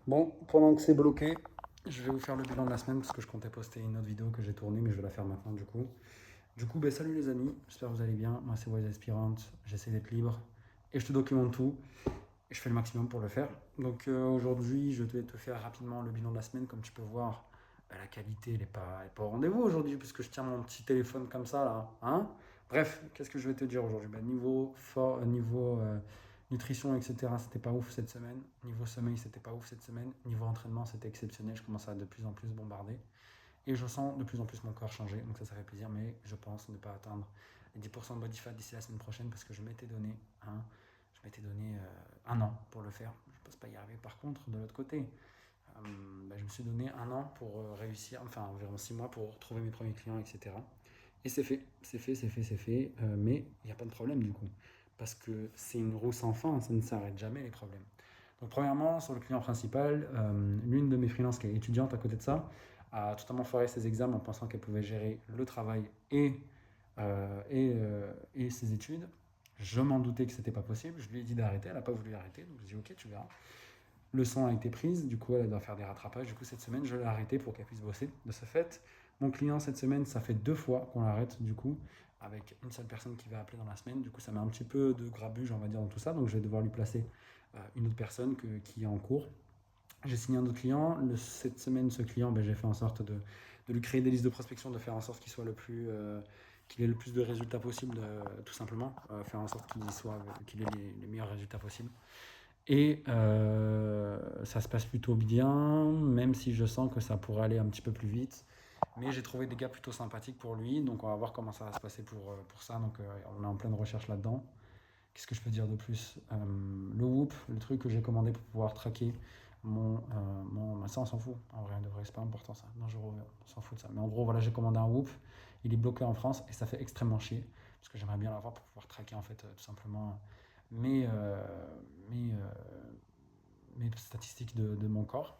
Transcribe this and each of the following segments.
Bon, pendant que c'est bloqué, je vais vous faire le bilan de la semaine parce que je comptais poster une autre vidéo que j'ai tournée, mais je vais la faire maintenant du coup. Salut les amis, j'espère que vous allez bien. Moi, c'est Wise Aspirant, j'essaie d'être libre et je te documente tout et je fais le maximum pour le faire. Aujourd'hui, je vais te faire rapidement le bilan de la semaine. Comme tu peux voir, la qualité, elle est pas au rendez-vous aujourd'hui puisque je tiens mon petit téléphone comme ça là. Hein. Bref, qu'est-ce que je vais te dire aujourd'hui? Niveau nutrition, etc., c'était pas ouf cette semaine. Niveau sommeil, c'était pas ouf cette semaine. Niveau entraînement, c'était exceptionnel. Je commence à de plus en plus bombarder. Et je sens de plus en plus mon corps changer. Donc ça fait plaisir. Mais je pense ne pas atteindre les 10% de body fat d'ici la semaine prochaine parce que je m'étais donné un an pour le faire. Je ne pense pas y arriver. Par contre, de l'autre côté, je me suis donné un an pour réussir, enfin environ 6 mois pour trouver mes premiers clients, etc. Et c'est fait, c'est fait, c'est fait, c'est fait. Mais il n'y a pas de problème du coup. Parce que c'est une roue sans fin, ça ne s'arrête jamais les problèmes. Donc premièrement, sur le client principal, l'une de mes freelances qui est étudiante à côté de ça, a totalement foiré ses examens en pensant qu'elle pouvait gérer le travail et ses études. Je m'en doutais que c'était pas possible. Je lui ai dit d'arrêter. Elle n'a pas voulu arrêter. Donc je dis ok, tu verras. Leçon a été prise. Du coup, elle doit faire des rattrapages. Du coup, cette semaine, je l'ai arrêté pour qu'elle puisse bosser. De ce fait, mon client cette semaine, ça fait 2 fois qu'on l'arrête. Du coup, avec une seule personne qui va appeler dans la semaine. Du coup, ça met un petit peu de grabuge, on va dire, dans tout ça. Donc, je vais devoir lui placer une autre personne qui est en cours. J'ai signé un autre client. Cette semaine, ce client, j'ai fait en sorte de lui créer des listes de prospection, de faire en sorte qu'il ait le plus de résultats possible, tout simplement. Faire en sorte qu'il ait les meilleurs résultats possibles. Et ça se passe plutôt bien, même si je sens que ça pourrait aller un petit peu plus vite. Mais j'ai trouvé des gars plutôt sympathiques pour lui, donc on va voir comment ça va se passer pour ça. On est en pleine recherche là-dedans. Qu'est-ce que je peux dire de plus? Le Whoop, le truc que j'ai commandé pour pouvoir traquer ça, on s'en fout. En vrai, de vrai, c'est pas important ça. Non, on s'en fout de ça. Mais en gros, voilà, j'ai commandé un Whoop. Il est bloqué en France et ça fait extrêmement chier. Parce que j'aimerais bien l'avoir pour pouvoir traquer, en fait, tout simplement mes, euh, mes, euh, mes statistiques de mon corps.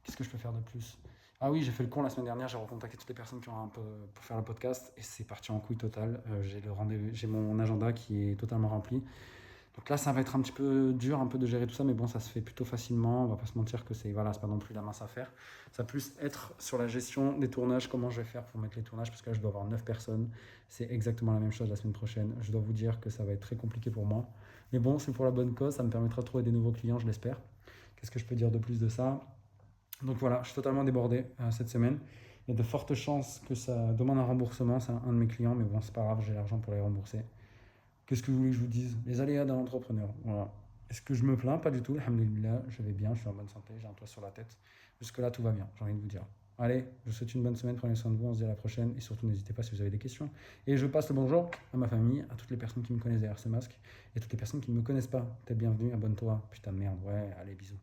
Qu'est-ce que je peux faire de plus? Ah oui, j'ai fait le con la semaine dernière, j'ai recontacté toutes les personnes qui ont un peu pour faire le podcast et c'est parti en couille totale. J'ai mon agenda qui est totalement rempli. Donc là, ça va être un petit peu dur, un peu de gérer tout ça, mais bon, ça se fait plutôt facilement. On va pas se mentir que c'est pas non plus la mince affaire. Ça va plus être sur la gestion des tournages, comment je vais faire pour mettre les tournages, parce que là, je dois avoir 9 personnes. C'est exactement la même chose la semaine prochaine. Je dois vous dire que ça va être très compliqué pour moi. Mais bon, c'est pour la bonne cause, ça me permettra de trouver des nouveaux clients, je l'espère. Qu'est-ce que je peux dire de plus de ça? Donc voilà, je suis totalement débordé cette semaine. Il y a de fortes chances que ça demande un remboursement, c'est un de mes clients, mais bon, c'est pas grave, j'ai l'argent pour les rembourser. Qu'est-ce que vous voulez que je vous dise? Les aléas d'un entrepreneur. Voilà. Est-ce que je me plains? Pas du tout. Alhamdulillah, je vais bien, je suis en bonne santé, j'ai un toit sur la tête. Jusque-là, tout va bien, j'ai envie de vous dire. Allez, je vous souhaite une bonne semaine, prenez soin de vous, on se dit à la prochaine. Et surtout, n'hésitez pas si vous avez des questions. Et je passe le bonjour à ma famille, à toutes les personnes qui me connaissent derrière ce masque, et toutes les personnes qui ne me connaissent pas. T'es bienvenue, abonne-toi. Putain de merde, ouais, allez, bisous.